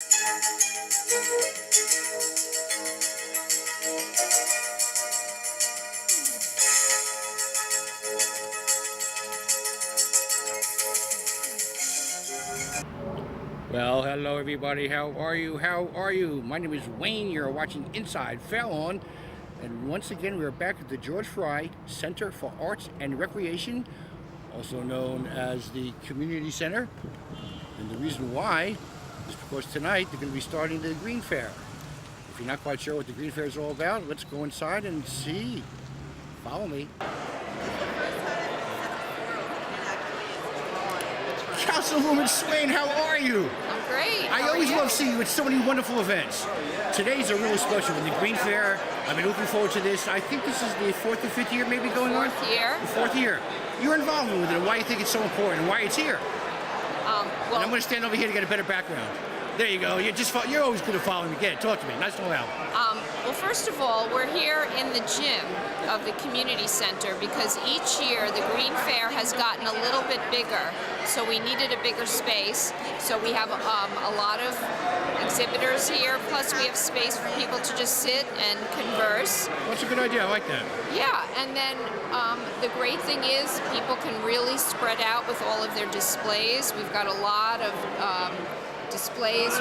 Well, hello everybody. How are you? How are you? My name is Wayne. You're watching Inside Fallon. And once again, we're back at the George Fry Center for Arts and Recreation, also known as the Community Center. And the reason why is because tonight they're going to be starting the Green Fair. If you're not quite sure what the Green Fair is all about, let's go inside and see. Follow me. Councilwoman Swain, how are you? I'm great. I always love seeing you at so many wonderful events. Today's a really special one, the Green Fair. I've been looking forward to this. I think this is the fourth or fifth year maybe going on? Fourth year. The fourth year. You're involved with it and why you think it's so important and why it's here. And I'm going to stand over here to get a better background. There you go. You're always good at following me. Get it. Talk to me. Nice to know how. Well, first of all, we're here in the gym of the community center because each year the Green Fair has gotten a little bit bigger, so we needed a bigger space. So we have a lot of exhibitors here, plus we have space for people to just sit and converse. That's a good idea. I like that. Yeah, and then the great thing is people can really spread out with all of their displays. We've got a lot of displays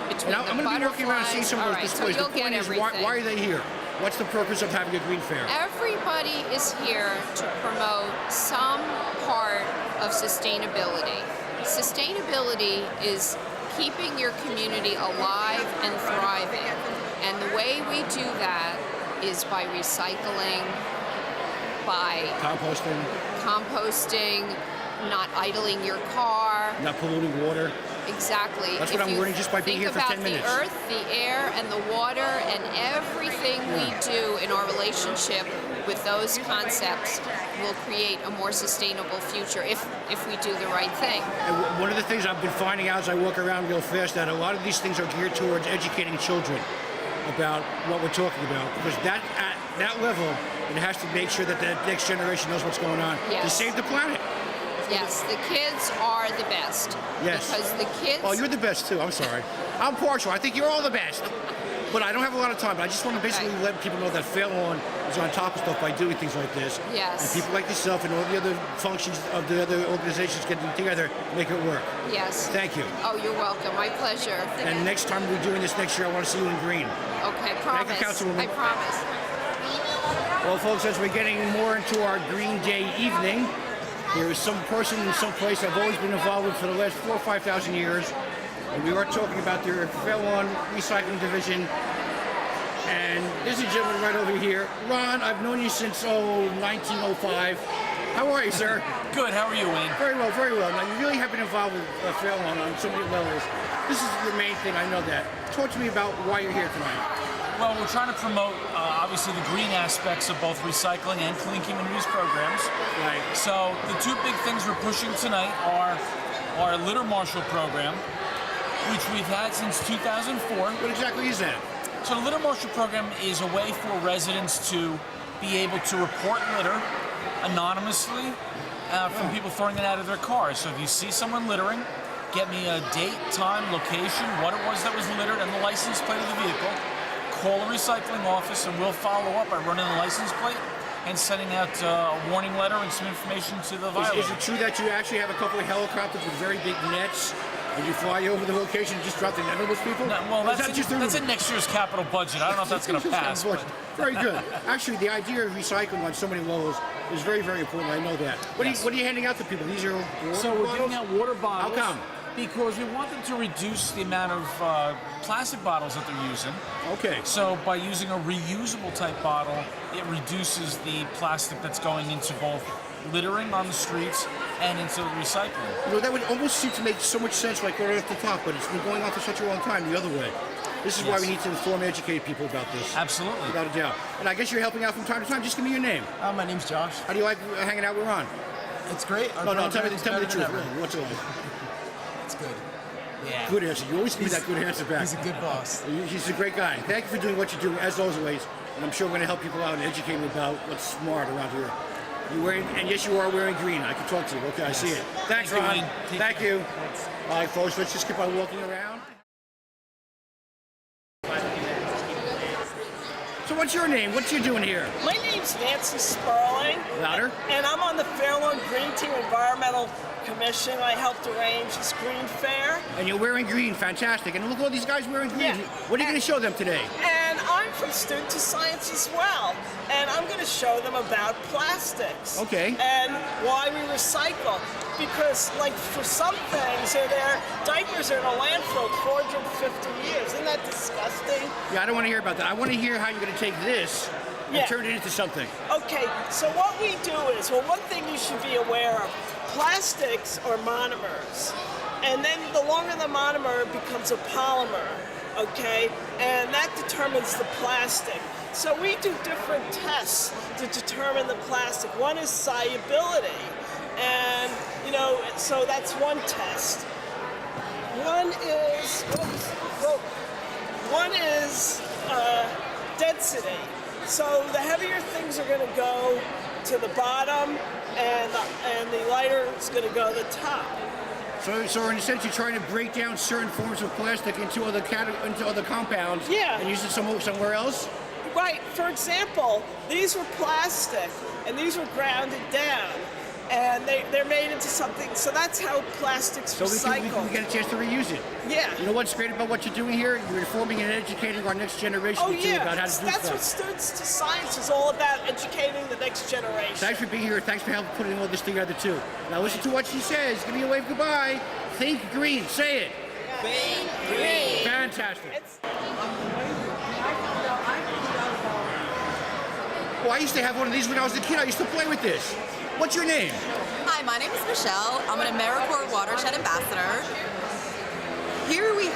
between now, I'm going to be walking around and seeing some of those displays. So the point is, why are they here? What's the purpose of having a Green Fair? Everybody is here to promote some part of sustainability. Sustainability is keeping your community alive and thriving. And the way we do that is by recycling, by composting, not idling your car, not polluting water. Exactly. That's what I'm learning just by being here for 10 minutes. Think about the earth, the air, and the water, and everything we do in our relationship with those concepts will create a more sustainable future if we do the right thing. And one of the things I've been finding out as I walk around real fast, that a lot of these things are geared towards educating children about what we're talking about. Because at that level, it has to make sure that the next generation knows what's going on to save the planet. Yes, the kids are the best. Yes. Because the kids... Oh, you're the best too. I'm sorry. I'm partial. I think you're all the best. But I don't have a lot of time. But I just want to basically let people know that Fallon is on top of stuff by doing things like this. Yes. And people like yourself and all the other functions of the other organizations getting together to make it work. Yes. Thank you. Oh, you're welcome. My pleasure. And next time we're doing this next year, I want to see you in green. Okay, promise. Thank you, Councilwoman. I promise. Well, folks, as we're getting more into our Green Day evening, there is some person in some place I've always been involved with for the last 4,000 or 5,000 years. And we are talking about their Fallon Recycling Division. And there's a gentleman right over here. Ron, I've known you since, 1905. How are you, sir? Good, how are you, Wayne? Very well, very well. Now, you really have been involved with Fallon on so many levels. This is your main thing, I know that. Talk to me about why you're here tonight. Well, we're trying to promote, obviously, the green aspects of both recycling and clean communities programs. Right. So the two big things we're pushing tonight are our Litter Marshal program, which we've had since 2004. What exactly is that? So the Litter Marshal program is a way for residents to be able to report litter anonymously from people throwing it out of their cars. So if you see someone littering, get me a date, time, location, what it was that was littered, and the license plate of the vehicle. Call the recycling office and we'll follow up by running the license plate and sending out a warning letter and some information to the violator. Is it true that you actually have a couple of helicopters with very big nets and you fly over the location and just drop the net on those people? No, well, that's in next year's capital budget. I don't know if that's going to pass. Very good. Actually, the idea of recycling on so many levels is very, very important. I know that. What are you handing out to people? These are water we're giving out water bottles. How come? Because we want them to reduce the amount of plastic bottles that they're using. Okay. So by using a reusable type bottle, it reduces the plastic that's going into both littering on the streets and into recycling. You know, that would almost seem to make so much sense, like right off the top, but it's been going on for such a long time the other way. This is why we need to inform and educate people about this. Absolutely. Without a doubt. And I guess you're helping out from time to time. Just give me your name. My name's Josh. How do you like hanging out with Ron? It's great. No, tell me the truth. Really. What's it like? It's good. Yeah. Good answer. You always give me that good answer back. He's a good boss. He's a great guy. Thank you for doing what you do, as always. And I'm sure we're going to help people out and educate them about what's smart around here. You're wearing, and yes, you are wearing green. I can talk to you. Okay, I see it. Thanks, Ron. Thank you. All right, folks, let's just keep on walking around. So what's your name? What you doing here? My name's Nancy Sperling. Louder. And I'm on the Fairlawn Green Team Environmental Commission. I helped arrange this green fair. And you're wearing green, fantastic. And look at all these guys wearing green. Yeah. What are you going to show them today? And I'm from Student to Science as well. And I'm going to show them about plastics. Okay. And why we recycle. Because, like, for some things, their diapers are in a landfill 450 years. Isn't that disgusting? Yeah, I don't want to hear about that. I want to hear how you're going to take this and Yeah. turn it into something. Okay, so what we do is, well, one thing you should be aware of, plastics are monomers. And then the longer the monomer, it becomes a polymer, okay? And that determines the plastic. So we do different tests to determine the plastic. One is solubility. And, you know, so that's one test. One is, one is density. So the heavier things are going to go to the bottom, and the lighter is going to go to the top. So in a sense, you're trying to break down certain forms of plastic into other compounds. Yeah. And use it somewhere else. Right. For example, these were plastic, and these were grounded down, and they're made into something. So that's how plastics So we recycle. can get a chance to reuse it. Yeah. You know what's great about what you're doing here? You're informing and educating our next generation Oh too yeah, about how to do that's what stuff. Students to Science is all about, educating the next generation. Thanks for being here. Thanks for helping putting all this together too. Now listen to what she says. Give me a wave goodbye. Think green. Say it. Think green. Fantastic. It's- Well, I used to have one of these when I was a kid. I used to play with this. What's your name? Hi, my name is Michelle. I'm an AmeriCorps Watershed Ambassador. Here we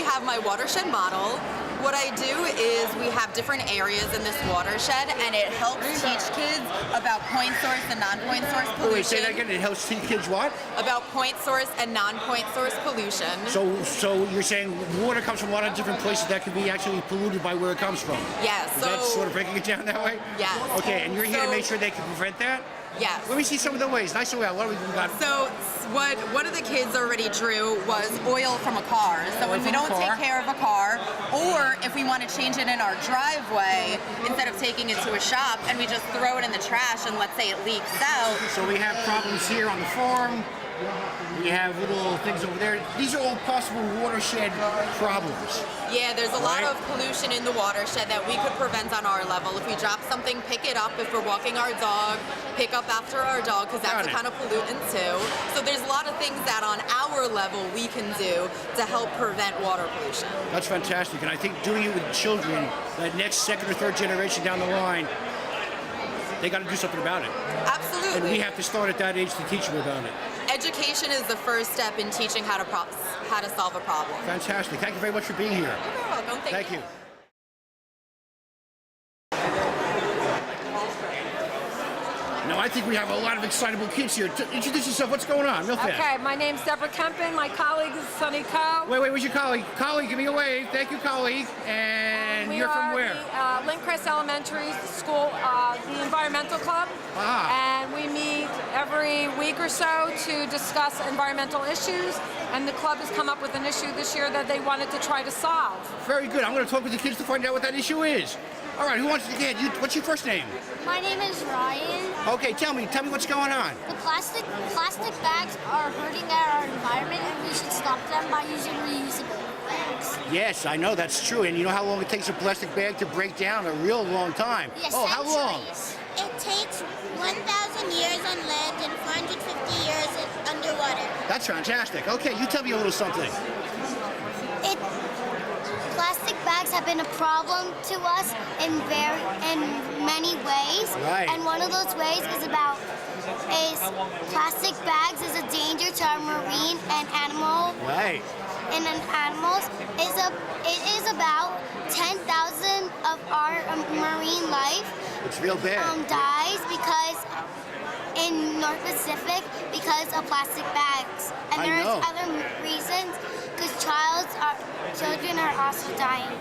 have my watershed model. What I do is we have different areas in this watershed, and it helps teach kids about point source and non-point source pollution. Wait, say that again. It helps teach kids what? About point source and non-point source pollution. So you're saying water comes from a lot of different places that could be actually polluted by where it comes from. Yes. Is that sort of breaking it down that way? Yes. Okay, and you're here to So- make sure they can prevent that? Yes. Let me see some of the ways. Nice and well. What do we got? So what one of the kids already drew was oil from a car. So when we from a don't car. take care of a car, or if we want to change it in our driveway, instead of taking it to a shop and we just throw it in the trash and let's say it leaks out. So we have problems here on the farm. We have little things over there. These are all possible watershed problems. Yeah, there's a lot Right. of pollution in the watershed that we could prevent on our level. If we drop something, pick it up. If we're walking our dog, pick up after our dog, because Got that's a it. kind of pollutant too. So there's a lot of things that on our level we can do to help prevent water pollution. That's fantastic. And I think doing it with children, that next second or third generation down the line, they got to do something about it. Absolutely. And we have to start at that age to teach them about it. Education is the first step in teaching how to solve a problem. Fantastic. Thank you very much for being here. You're welcome. Thank you. Now, I think we have a lot of excitable kids here. Introduce yourself. What's going on? Real fast. Okay, my name's Deborah Kempin. My colleague is Sunny Coe. Wait, where's your colleague? Colleague, give me a wave. Thank you, colleague. And We you're from are where? the Lindcrest Elementary School, the Environmental Club. Ah. And we meet every week or so to discuss environmental issues. And the club has come up with an issue this year that they wanted to try to solve. Very good. I'm going to talk with the kids to find out what that issue is. All right, who wants to get? What's your first name? My name is Ryan. Okay, tell me what's going on. The plastic bags are hurting our environment, and we should stop them by using reusable bags. Yes, I know that's true. And you know how long it takes a plastic bag to break down? A real long time. Yes, Oh, how long? It takes 1,000 years on land and 450 years underwater. That's fantastic. Okay, you tell me a little something. Plastic bags have been a problem to us in many ways. Right. And one of those ways is plastic bags is a danger to our marine and animal Right. animals. It is about 10,000 of our marine life It's real bad. dies because in North Pacific because of plastic bags. And I there's know. other reasons because children are also dying.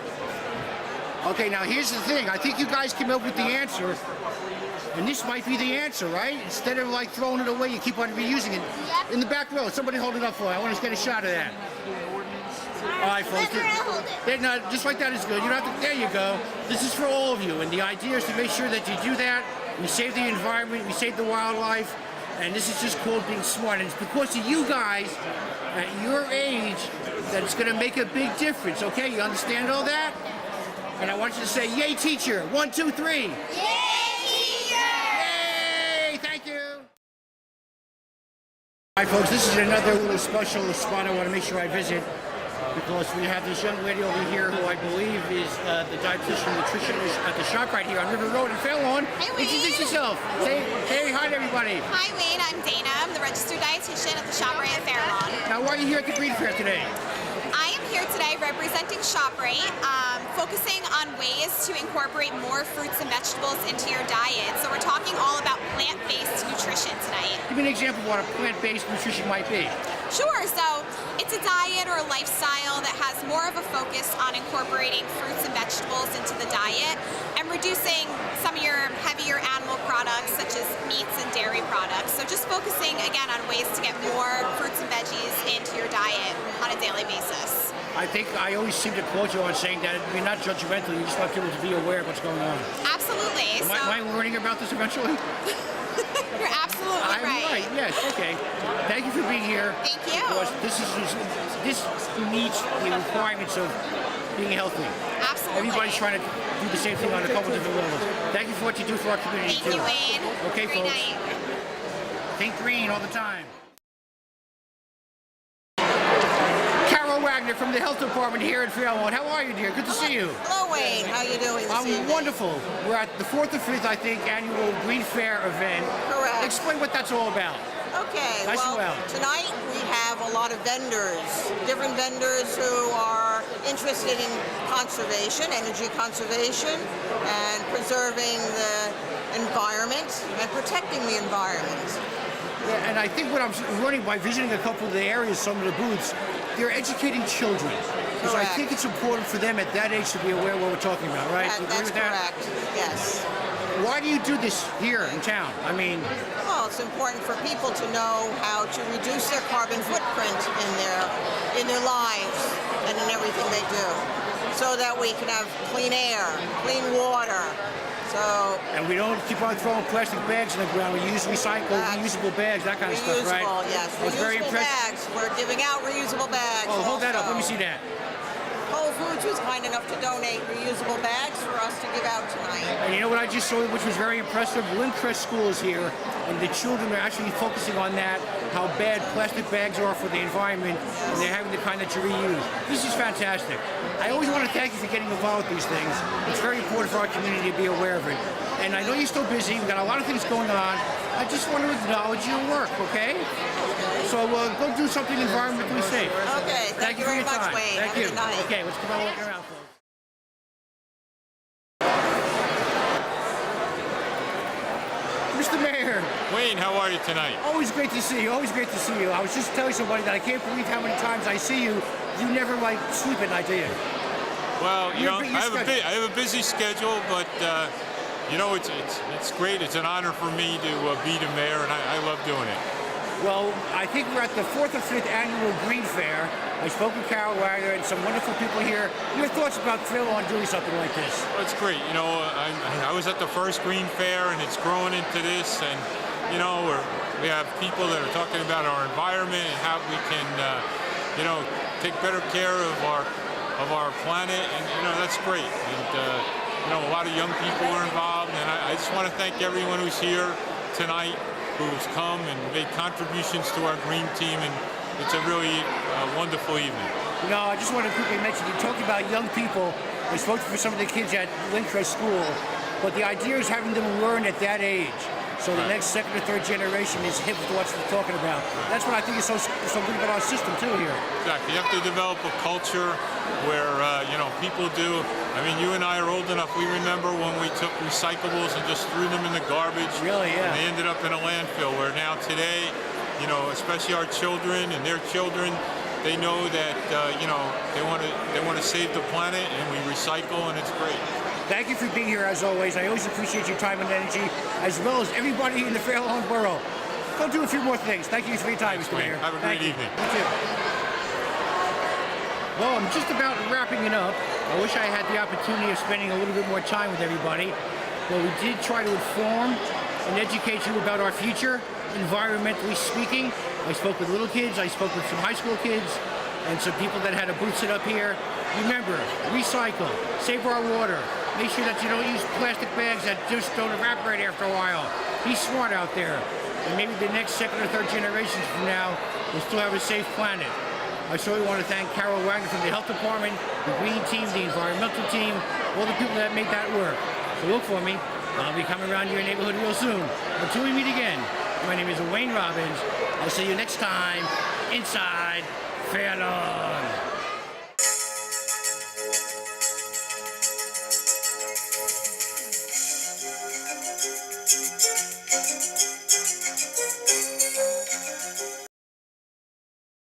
Okay, now here's the thing. I think you guys came up with the answer. And this might be the answer, right? Instead of like throwing it away, you keep on reusing it. Yep. In the back row, somebody hold it up for you. I want to get a shot of that. right, folks. Let her hold it. They're not, just like that is good. You don't have to. There you go. This is for all of you, and the idea is to make sure that you do that. We save the environment, we save the wildlife, and this is just called being smart. And it's because of you guys at your age that it's going to make a big difference. Okay, you understand all that? And I want you to say, "Yay, teacher!" 1, 2, 3. Yay, teacher! Yay! Thank you. All right, folks, this is another little special spot I want to make sure I visit because we have this young lady over here who I believe is the dietitian nutritionist at the shop right here on River Road in Fairlawn. Hey, Wayne. Introduce yourself. Say, hey, hi to everybody. Hi, Wayne. I'm Dana. I'm the registered dietitian at the ShopRite at Fairlawn. Now, why are you here at the Green Fair today? I am here today representing ShopRite, focusing on ways to incorporate more fruits and vegetables into your diet. So we're talking all about plant-based nutrition tonight. Give me an example of what a plant-based nutrition might be. Sure. So it's a diet or a lifestyle that has more of a focus on incorporating fruits and vegetables into the diet and reducing some of your heavier animal products such as meats and dairy products. So just focusing again on ways to get more fruits and veggies into your diet on a daily basis. I think I always seem to quote you on saying that you're not judgmental, you just want people to be aware of what's going on. Absolutely. Am I learning about this eventually? You're absolutely I'm right, yes, okay. Thank you for being here. Thank you. Because this meets the requirements of being healthy. Absolutely. Everybody's trying to do the same thing on a couple different levels. Thank you for what you do for our community, Thank too. you, Wayne. Okay, Great folks. night. Think green all the time. Carol Wagner from the Health Department here at Fairlawn. How are you, dear? Good to see you. Hello, Wayne. How you doing this I'm evening? wonderful. We're at the 4th or 5th, I think, annual Green Fair event. Correct. Explain what that's all about. Okay, Nice and well. tonight we have a lot of vendors, different vendors who are interested in conservation, energy conservation, and preserving the environment and protecting the environment. Yeah, and I think what I'm learning by visiting a couple of the areas, some of the booths, they're educating children. Because I Correct. think it's important for them at that age to be aware of what we're talking about, right? Do you agree That's with that? correct, yes. Why do you do this here in town? I mean, Well, it's important for people to know how to reduce their carbon footprint in their lives and in everything they do, so that we can have clean air, clean water. So and we don't keep on throwing plastic bags in the ground. We use recycled, reusable bags, that kind of stuff, right? reusable, yes, I was very reusable impressed. bags. We're giving out reusable bags. Oh, hold that up. Let me also. see that. Whole Foods was kind enough to donate reusable bags for us to give out tonight. And you know what I just saw, which was very impressive? Lindcrest School is here, and the children are actually focusing on that, how bad plastic bags are for the environment, and they're having the kind that you reuse. This is fantastic. I always want to thank you for getting involved with these things. It's very important for our community to be aware of it. And I know you're still busy. We've got a lot of things going on. I just want to acknowledge your work, okay? So go do something environmentally safe. Okay, thank you for very your much, time. Wayne. Thank Have a you. good night. Okay, let's come on walking around, folks. Mr. Mayor, Wayne, how are you tonight? always great to see you. Always great to see you. I was just telling somebody that I can't believe how many times I see you. You never like sleep at night, do you? Well, you You're know, a bit- I have a busy schedule, but you know, it's great. It's an honor for me to be the mayor, and I love doing it. Well, I think we're at the 4th or 5th annual Green Fair. I spoke with Carol Wagner and some wonderful people here. Your thoughts about Fairlawn doing something like this? Well, it's great. You know, I was at the first Green Fair, and it's growing into this, and you know, we have people that are talking about our environment and how we can, you know, take better care of our planet, and you know, that's great. And you know, a lot of young people are involved, and I just want to thank everyone who's here tonight, who's come and made contributions to our green team, and it's a really wonderful evening. You know, I just want to quickly mention, you talked about young people. I spoke for some of the kids at Lindcrest School, but the idea is having them learn at that age. So the next second or third generation is hip with what we're talking about. That's what I think is so good about our system, too, here. Exactly. You have to develop a culture where, you know, people do. I mean, you and I are old enough. We remember when we took recyclables and just threw them in the garbage. Really, yeah. And they ended up in a landfill, where now today, you know, especially our children and their children, they know that, you know, they want to save the planet, and we recycle, and it's great. Thank you for being here, as always. I always appreciate your time and energy, as well as everybody in the Fairlawn Borough. Go do a few more things. Thank you for your time, Thanks, Mr. Wayne. Mayor. Have a Thank great you. evening. You too. Well, I'm just about wrapping it up. I wish I had the opportunity of spending a little bit more time with everybody, but we did try to inform and educate you about our future, environmentally speaking. I spoke with little kids, I spoke with some high school kids, and some people that had a booth set up here. Remember, recycle, save our water. Make sure that you don't use plastic bags that just don't evaporate after a while. Be smart out there. And maybe the next second or third generations from now will still have a safe planet. I certainly want to thank Carol Wagner from the Health Department, the Green Team, the Environmental Team, all the people that make that work. So look for me. I'll be coming around your neighborhood real soon. Until we meet again, my name is Wayne Robbins. I'll see you next time inside Fair Lawn.